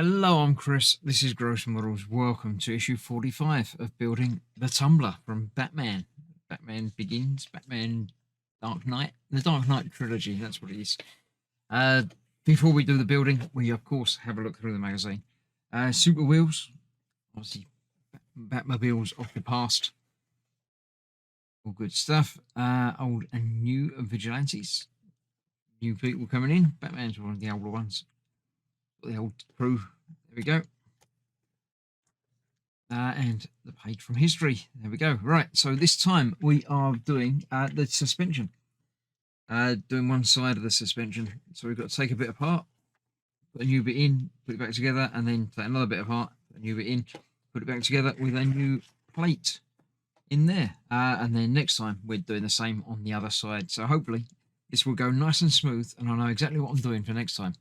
Hello, I'm Chris. This is Gross Models. Welcome to issue 45 of building the Tumbler from Batman. Batman Begins, Batman Dark Knight, the Dark Knight trilogy. That's what it is. Before we do the building, we of course have a look through the magazine. Super Wheels, obviously Batmobiles of the past. All good stuff. Old and new vigilantes. New people coming in. Batman's one of the older ones. The old crew. There we go. And the page from history. There we go. Right. So this time we are doing the suspension. Doing one side of the suspension. So we've got to take a bit apart, put a new bit in, put it back together, and then take another bit apart, put a new bit in, put it back together with a new plate in there. And then next time we're doing the same on the other side. So hopefully this will go nice and smooth, and I know exactly what I'm doing for next time.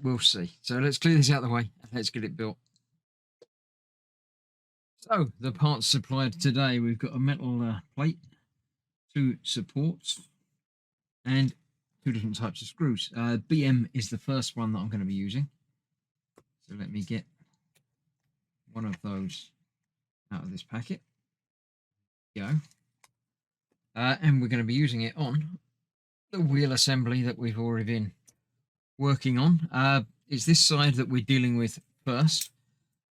We'll see. So let's clear this out of the way and let's get it built. So the parts supplied today, we've got a metal plate, two supports, and two different types of screws. BM is the first one that I'm going to be using. So let me get one of those out of this packet. Go. And we're going to be using it on the wheel assembly that we've already been working on. It's this side that we're dealing with first.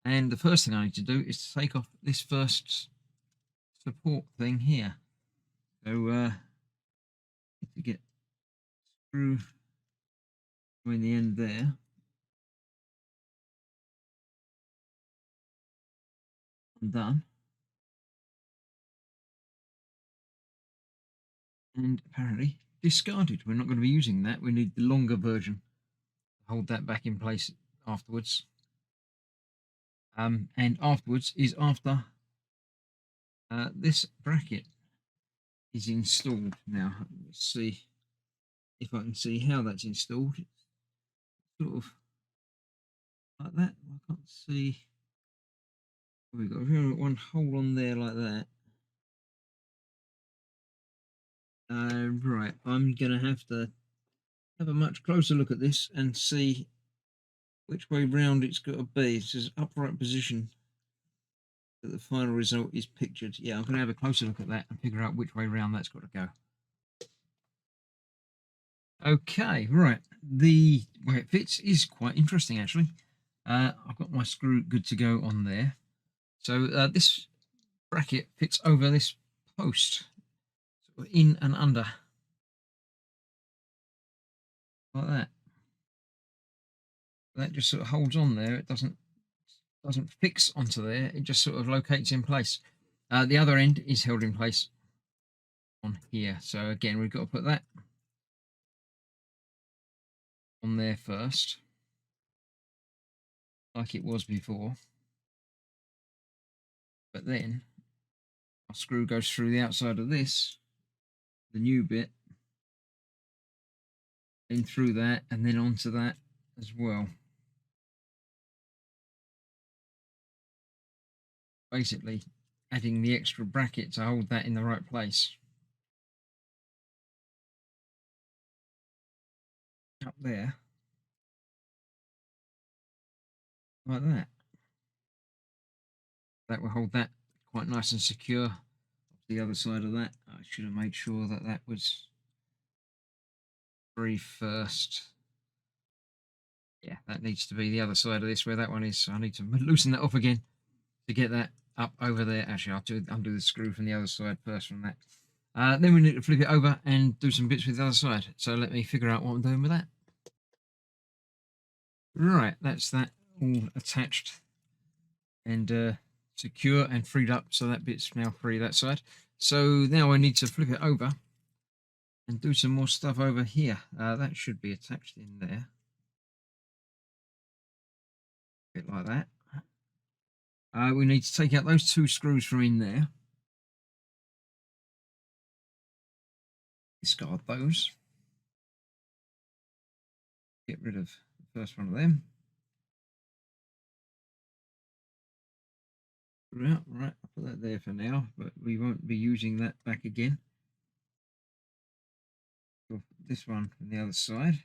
And the first thing I need to do is to take off this first support thing here. So to get screw in the end there. Done. And apparently discarded. We're not going to be using that. We need the longer version to hold that back in place afterwards. And afterwards is after this bracket is installed. Now let's see if I can see how that's installed. It's sort of like that. I can't see. We've got one hole on there like that. Right, I'm gonna have to have a much closer look at this and see which way round it's got to be. It says upright position that the final result is pictured. Yeah, I'm going to have a closer look at that and figure out which way round that's got to go. Okay, right. The way it fits is quite interesting, actually. I've got my screw good to go on there. So this bracket fits over this post, sort of in and under, like that. That just sort of holds on there. It doesn't fix onto there. It just sort of locates in place. The other end is held in place on here. So again, we've got to put that on there first, like it was before. But then our screw goes through the outside of this, the new bit, then through that, and then onto that as well. Basically, adding the extra bracket to hold that in the right place. Up there, like that. That will hold that quite nice and secure. The other side of that, I should have made sure that that was very first. Yeah, that needs to be the other side of this where that one is. So I need to loosen that off again to get that up over there. Actually, I'll undo the screw from the other side first from that. Then we need to flip it over and do some bits with the other side. So let me figure out what I'm doing with that. Right, that's that all attached and secure and freed up. So that bit's now free that side. So now I need to flip it over and do some more stuff over here. That should be attached in there. A bit like that. We need to take out those two screws from in there. Discard those. Get rid of the first one of them. Right, I'll put that there for now, but we won't be using that back again. This one from the other side,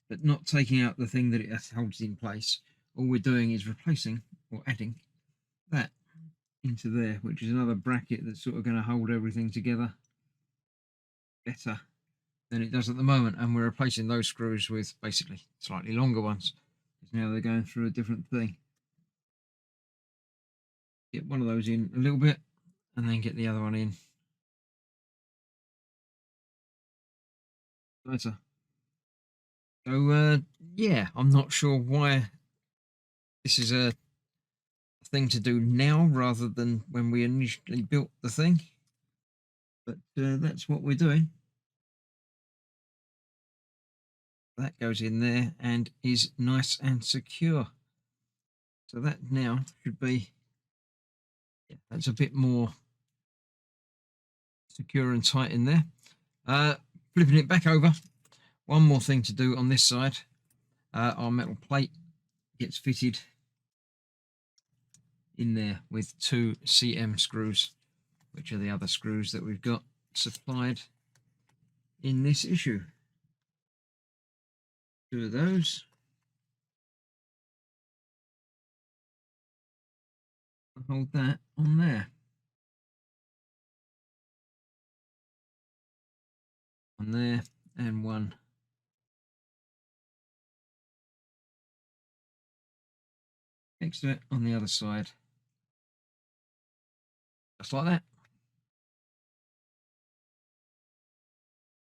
but not taking out the thing that it holds in place. all we're doing is replacing or adding that into there, which is another bracket that's sort of going to hold everything together better than it does at the moment. And we're replacing those screws with basically slightly longer ones, because now they're going through a different thing. Get one of those in a little bit and then get the other one in better. So yeah, I'm not sure why this is a thing to do now rather than when we initially built the thing, but that's what we're doing. That goes in there and is nice and secure. So that now should be, yeah, that's a bit more secure and tight in there. Flipping it back over, one more thing to do on this side. Our metal plate gets fitted in there with 2 CM screws, which are the other screws that we've got supplied in this issue. 2 of those. Hold that on there. On there, and one next to it on the other side. Just like that.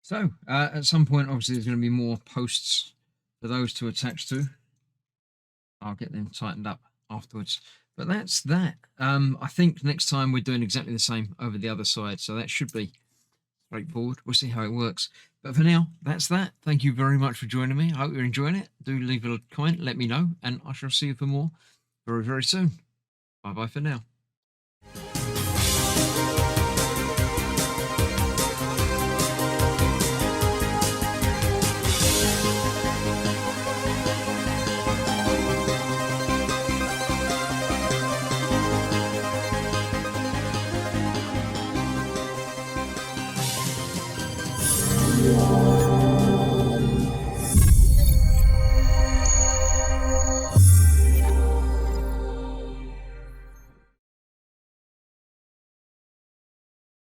So, at some point, obviously, there's going to be more posts for those to attach to. I'll get them tightened up afterwards. But that's that. I think next time we're doing exactly the same over the other side, so that should be straightforward. We'll see how it works. But for now, that's that. Thank you very much for joining me. I hope you're enjoying it. Do leave a comment, let me know, and I shall see you for more very, very soon. Bye-bye for now.